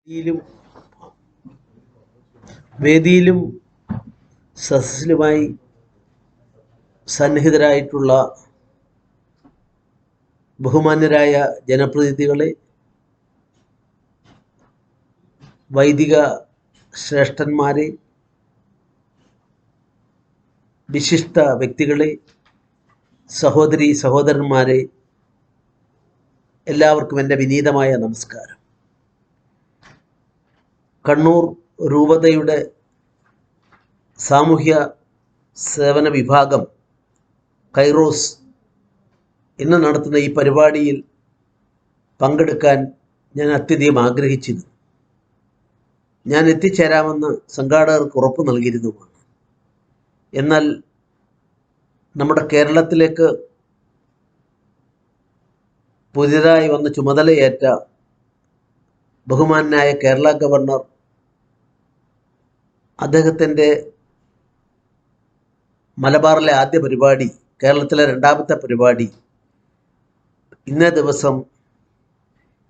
വേദിയിലും വേദിയിലും സദസ്സിലുമായി സന്നിഹിതരായിട്ടുള്ള ബഹുമാന്യരായ ജനപ്രതിനിധികളെ, വൈദിക ശ്രേഷ്ഠന്മാരെ, വിശിഷ്ട വ്യക്തികളെ, സഹോദരി സഹോദരന്മാരെ, എല്ലാവർക്കും എൻ്റെ വിനീതമായ നമസ്കാരം. കണ്ണൂർ രൂപതയുടെ സാമൂഹ്യ സേവന വിഭാഗം കൈറോസ് ഇന്ന് നടത്തുന്ന ഈ പരിപാടിയിൽ പങ്കെടുക്കാൻ ഞാൻ അത്യധികം ആഗ്രഹിച്ചിരുന്നു. ഞാൻ എത്തിച്ചേരാമെന്ന് സംഘാടകർക്ക് ഉറപ്പ് നൽകിയിരുന്നതുമാണ്. എന്നാൽ നമ്മുടെ കേരളത്തിലേക്ക് പുതിയതായി വന്ന ചുമതലയേറ്റ ബഹുമാനായ കേരള ഗവർണർ അദ്ദേഹത്തിൻ്റെ മലബാറിലെ ആദ്യ പരിപാടി, കേരളത്തിലെ രണ്ടാമത്തെ പരിപാടി ഇന്നേ ദിവസം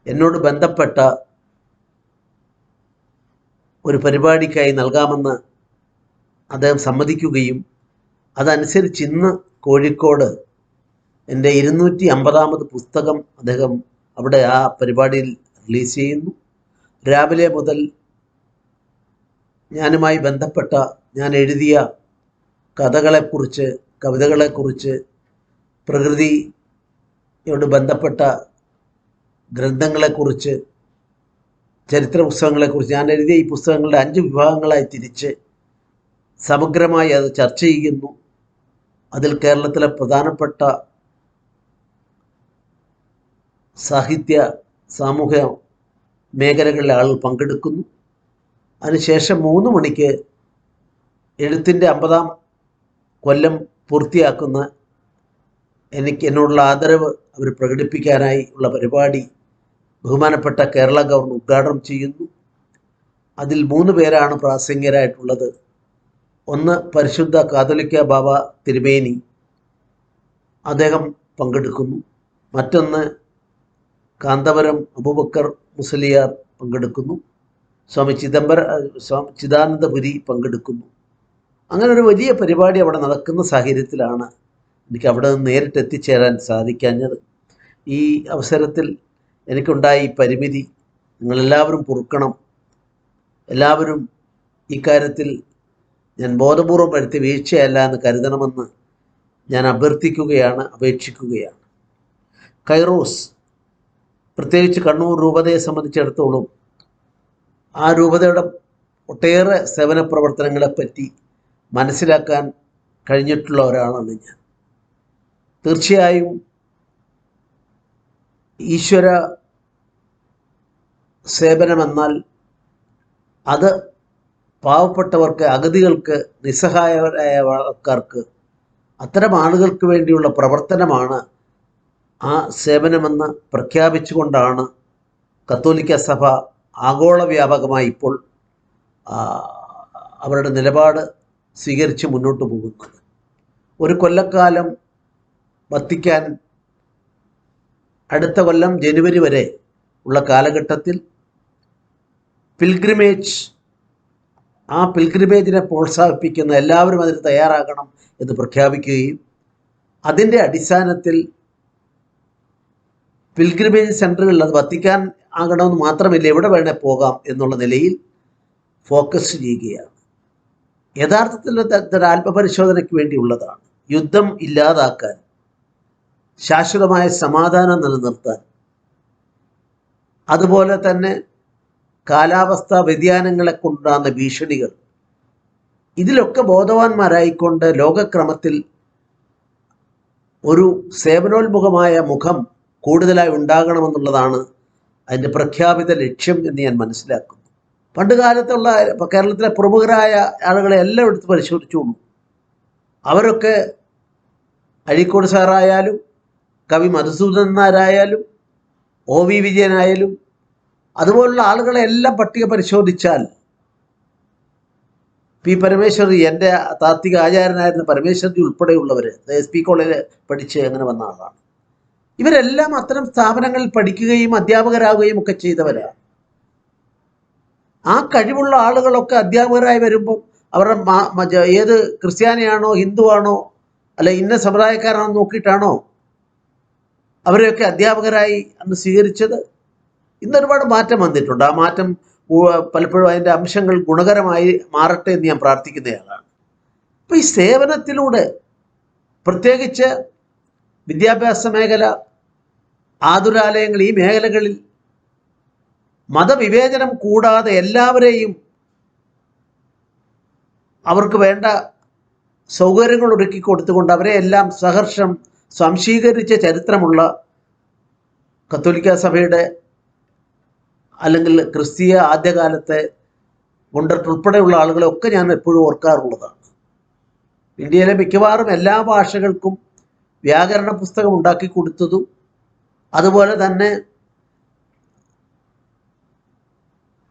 എന്നോട് ബന്ധപ്പെട്ട ഒരു പരിപാടിക്കായി നൽകാമെന്ന് അദ്ദേഹം സമ്മതിക്കുകയും അതനുസരിച്ച് ഇന്ന് കോഴിക്കോട് എൻ്റെ 250ാമത് പുസ്തകം അദ്ദേഹം അവിടെ ആ പരിപാടിയിൽ റിലീസ് ചെയ്യുന്നു. രാവിലെ മുതൽ ഞാനുമായി ബന്ധപ്പെട്ട ഞാൻ എഴുതിയ കഥകളെക്കുറിച്ച്, കവിതകളെക്കുറിച്ച്, പ്രകൃതിയോട് ബന്ധപ്പെട്ട ഗ്രന്ഥങ്ങളെക്കുറിച്ച്, ചരിത്ര പുസ്തകങ്ങളെക്കുറിച്ച് ഞാൻ എഴുതിയ ഈ പുസ്തകങ്ങളുടെ 5 വിഭാഗങ്ങളായി തിരിച്ച് സമഗ്രമായി അത് ചർച്ച ചെയ്യുന്നു. അതിൽ കേരളത്തിലെ പ്രധാനപ്പെട്ട സാഹിത്യ സാമൂഹ്യ മേഖലകളിലെ ആളുകൾ പങ്കെടുക്കുന്നു. അതിനുശേഷം 3 മണിക്ക് എഴുത്തിൻ്റെ 50ാം കൊല്ലം പൂർത്തിയാക്കുന്ന എന്നോടുള്ള ആദരവ് അവർ പ്രകടിപ്പിക്കാനായി ഉള്ള പരിപാടി ബഹുമാനപ്പെട്ട കേരള ഗവർണർ ഉദ്ഘാടനം ചെയ്യുന്നു. അതിൽ 3 പേരാണ് പ്രാസംഗികരായിട്ടുള്ളത്. ഒന്ന് പരിശുദ്ധ കാതോലിക്ക ബാബ തിരുമേനി, അദ്ദേഹം പങ്കെടുക്കുന്നു. മറ്റൊന്ന് കാന്തപുരം അബൂബക്കർ മുസ്ലിയാർ പങ്കെടുക്കുന്നു. സ്വാമി ചിദാനന്ദപുരി പങ്കെടുക്കുന്നു. അങ്ങനെ ഒരു വലിയ പരിപാടി അവിടെ നടക്കുന്ന സാഹചര്യത്തിലാണ് എനിക്ക് അവിടെ നിന്ന് നേരിട്ട് എത്തിച്ചേരാൻ സാധിക്കാഞ്ഞത്. ഈ അവസരത്തിൽ എനിക്കുണ്ടായ ഈ പരിമിതി നിങ്ങളെല്ലാവരും പൊറുക്കണം. എല്ലാവരും ഇക്കാര്യത്തിൽ ഞാൻ ബോധപൂർവം വരുത്തിയ വീഴ്ചയല്ല എന്ന് കരുതണമെന്ന് ഞാൻ അപേക്ഷിക്കുകയാണ്. കൈറോസ്, പ്രത്യേകിച്ച് കണ്ണൂർ രൂപതയെ സംബന്ധിച്ചിടത്തോളം ആ രൂപതയുടെ ഒട്ടേറെ സേവന പ്രവർത്തനങ്ങളെപ്പറ്റി മനസ്സിലാക്കാൻ കഴിഞ്ഞിട്ടുള്ള ഒരാളാണ് ഞാൻ. തീർച്ചയായും ഈശ്വര സേവനമെന്നാൽ അത് പാവപ്പെട്ടവർക്ക്, അഗതികൾക്ക്, നിസ്സഹായരായ ആൾക്കാർക്ക്, അത്തരം ആളുകൾക്ക് വേണ്ടിയുള്ള പ്രവർത്തനമാണ്. ആ സേവനമെന്ന് പ്രഖ്യാപിച്ചുകൊണ്ടാണ് കത്തോലിക്ക സഭ ആഗോള വ്യാപകമായി ഇപ്പോൾ അവരുടെ നിലപാട് സ്വീകരിച്ച് മുന്നോട്ട് പോകുന്നത്. ഒരു കൊല്ലക്കാലം വത്തിക്കാൻ അടുത്ത കൊല്ലം ജനുവരി വരെ ഉള്ള കാലഘട്ടത്തിൽ പിൽഗ്രിമേജ്, ആ പിൽഗ്രിമേജിനെ പ്രോത്സാഹിപ്പിക്കുന്ന എല്ലാവരും അതിന് തയ്യാറാകണം എന്ന് പ്രഖ്യാപിക്കുകയും അതിൻ്റെ അടിസ്ഥാനത്തിൽ പിൽഗ്രിമേജ് സെൻ്ററുകളിൽ അത് വത്തിക്കാൻ ആകണമെന്ന് മാത്രമല്ല, എവിടെ വേണേ പോകാം എന്നുള്ള നിലയിൽ ഫോക്കസ് ചെയ്യുകയാണ്. യഥാർത്ഥത്തിൽ ഒരു ആത്മപരിശോധനയ്ക്ക് വേണ്ടിയുള്ളതാണ്. യുദ്ധം ഇല്ലാതാക്കാൻ, ശാശ്വതമായ സമാധാനം നിലനിർത്താൻ, അതുപോലെ തന്നെ കാലാവസ്ഥാ വ്യതിയാനങ്ങളെ കൊണ്ടുണ്ടാകുന്ന ഭീഷണികൾ, ഇതിലൊക്കെ ബോധവാന്മാരായിക്കൊണ്ട് ലോകക്രമത്തിൽ ഒരു സേവനോന്മുഖമായ മുഖം കൂടുതലായി ഉണ്ടാകണമെന്നുള്ളതാണ് അതിൻ്റെ പ്രഖ്യാപിത ലക്ഷ്യം എന്ന് ഞാൻ മനസ്സിലാക്കുന്നു. പണ്ട് കാലത്തുള്ള കേരളത്തിലെ പ്രമുഖരായ ആളുകളെ എല്ലാം എടുത്ത് പരിശോധിച്ചോളൂ. അവരൊക്കെ അഴീക്കോട് സാറായാലും, കവി മധുസൂദൻ നായരായാലും, OV വിജയനായാലും, അതുപോലുള്ള ആളുകളെ എല്ലാം പട്ടിക പരിശോധിച്ചാൽ, പി പരമേശ്വരി, എൻ്റെ താത്വിക ആചാര്യനായിരുന്ന പരമേശ്വരി ഉൾപ്പെടെയുള്ളവർ SP കോളേജിൽ പഠിച്ച് അങ്ങനെ വന്ന ആളാണ്. ഇവരെല്ലാം അത്തരം സ്ഥാപനങ്ങളിൽ പഠിക്കുകയും അധ്യാപകരാകുകയും ഒക്കെ ചെയ്തവരാണ്. ആ കഴിവുള്ള ആളുകളൊക്കെ അധ്യാപകരായി വരുമ്പോൾ അവരുടെ ഏത് ക്രിസ്ത്യാനിയാണോ ഹിന്ദുവാണോ അല്ല ഇന്ന സമുദായക്കാരാണോ നോക്കിയിട്ടാണോ അവരെയൊക്കെ അധ്യാപകരായി അന്ന് സ്വീകരിച്ചത്? ഇന്നൊരുപാട് മാറ്റം വന്നിട്ടുണ്ട്. ആ മാറ്റം പലപ്പോഴും അതിൻ്റെ അംശങ്ങൾ ഗുണകരമായി മാറട്ടെ എന്ന് ഞാൻ പ്രാർത്ഥിക്കുന്നയാളാണ്. അപ്പോൾ ഈ സേവനത്തിലൂടെ പ്രത്യേകിച്ച് വിദ്യാഭ്യാസ മേഖല, ആതുരാലയങ്ങൾ, ഈ മേഖലകളിൽ മതവിവേചനം കൂടാതെ എല്ലാവരെയും അവർക്ക് വേണ്ട സൗകര്യങ്ങൾ ഒരുക്കി കൊടുത്തുകൊണ്ട് അവരെ എല്ലാം സഹർഷം സംശീകരിച്ച ചരിത്രമുള്ള കത്തോലിക്ക സഭയുടെ അല്ലെങ്കിൽ ക്രിസ്തീയ ആദ്യകാലത്തെ ഗുണ്ടർ ഉൾപ്പെടെയുള്ള ആളുകളെയൊക്കെ ഞാൻ എപ്പോഴും ഓർക്കാറുള്ളതാണ്. ഇന്ത്യയിലെ മിക്കവാറും എല്ലാ ഭാഷകൾക്കും വ്യാകരണ പുസ്തകം ഉണ്ടാക്കി കൊടുത്തതും അതുപോലെ തന്നെ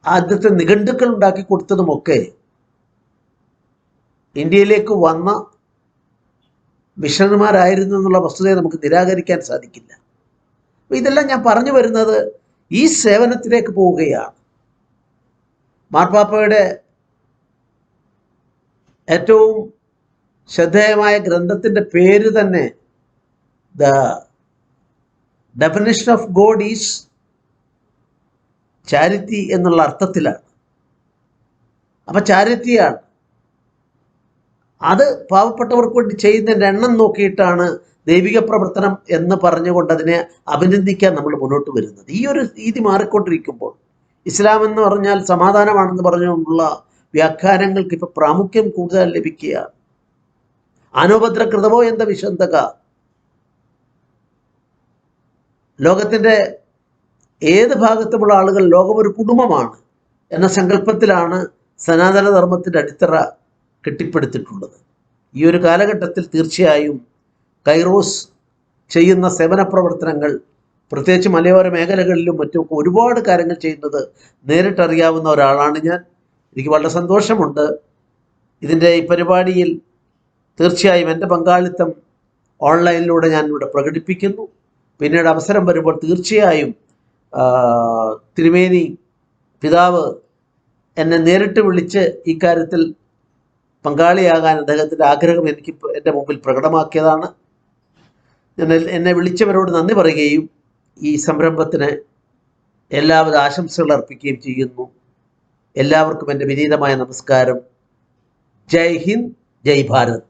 ആദ്യത്തെ നിഘണ്ടുക്കൾ ഉണ്ടാക്കി കൊടുത്തതുമൊക്കെ ഇന്ത്യയിലേക്ക് വന്ന മിഷണറിമാരായിരുന്നു എന്നുള്ള വസ്തുതയെ നമുക്ക് നിരാകരിക്കാൻ സാധിക്കില്ല. അപ്പോൾ ഇതെല്ലാം ഞാൻ പറഞ്ഞു വരുന്നത് ഈ സേവനത്തിലേക്ക് പോവുകയാണ്. മാർപ്പാപ്പയുടെ ഏറ്റവും ശ്രദ്ധേയമായ ഗ്രന്ഥത്തിൻ്റെ പേര് തന്നെ the definition of God is charity എന്നുള്ള അർത്ഥത്തിലാണ്. അപ്പം ചാരിറ്റിയാണ് അത് പാവപ്പെട്ടവർക്ക് വേണ്ടി ചെയ്യുന്നതിൻ്റെ എണ്ണം നോക്കിയിട്ടാണ് ദൈവിക പ്രവർത്തനം എന്ന് പറഞ്ഞുകൊണ്ട് അതിനെ അഭിനന്ദിക്കാൻ നമ്മൾ മുന്നോട്ട് വരുന്നത്. ഈ ഒരു രീതി മാറിക്കൊണ്ടിരിക്കുമ്പോൾ ഇസ്ലാം എന്ന് പറഞ്ഞാൽ സമാധാനമാണെന്ന് പറഞ്ഞുകൊണ്ടുള്ള വ്യാഖ്യാനങ്ങൾക്ക് ഇപ്പോൾ പ്രാമുഖ്യം കൂടുതൽ ലഭിക്കുകയാണ്. അനുപദ്രകൃതമോ എന്ന വിശന്തക ലോകത്തിൻ്റെ ഏത് ഭാഗത്തുമുള്ള ആളുകൾ ലോകം ഒരു കുടുംബമാണ് എന്ന സങ്കല്പത്തിലാണ് സനാതനധർമ്മത്തിൻ്റെ അടിത്തറ കെട്ടിപ്പടുത്തിട്ടുള്ളത്. ഈ ഒരു കാലഘട്ടത്തിൽ തീർച്ചയായും കൈറോസ് ചെയ്യുന്ന സേവന പ്രവർത്തനങ്ങൾ, പ്രത്യേകിച്ച് മലയോര മേഖലകളിലും മറ്റുമൊക്കെ ഒരുപാട് കാര്യങ്ങൾ ചെയ്യുന്നത് നേരിട്ടറിയാവുന്ന ഒരാളാണ് ഞാൻ. എനിക്ക് വളരെ സന്തോഷമുണ്ട്. ഇതിൻ്റെ ഈ പരിപാടിയിൽ തീർച്ചയായും എൻ്റെ പങ്കാളിത്തം ഓൺലൈനിലൂടെ ഞാനിവിടെ പ്രകടിപ്പിക്കുന്നു. പിന്നീട് അവസരം വരുമ്പോൾ തീർച്ചയായും തിരുമേനി പിതാവ് എന്നെ നേരിട്ട് വിളിച്ച് ഇക്കാര്യത്തിൽ പങ്കാളിയാകാൻ അദ്ദേഹത്തിൻ്റെ ആഗ്രഹം എനിക്ക് എൻ്റെ മുമ്പിൽ പ്രകടമാക്കിയതാണ്. ഞാൻ എന്നെ വിളിച്ചവരോട് നന്ദി പറയുകയും ഈ സംരംഭത്തിന് എല്ലാവിധ ആശംസകൾ അർപ്പിക്കുകയും ചെയ്യുന്നു. എല്ലാവർക്കും എൻ്റെ വിനീതമായ നമസ്കാരം. ജയ് ഹിന്ദ്, ജയ് ഭാരത്.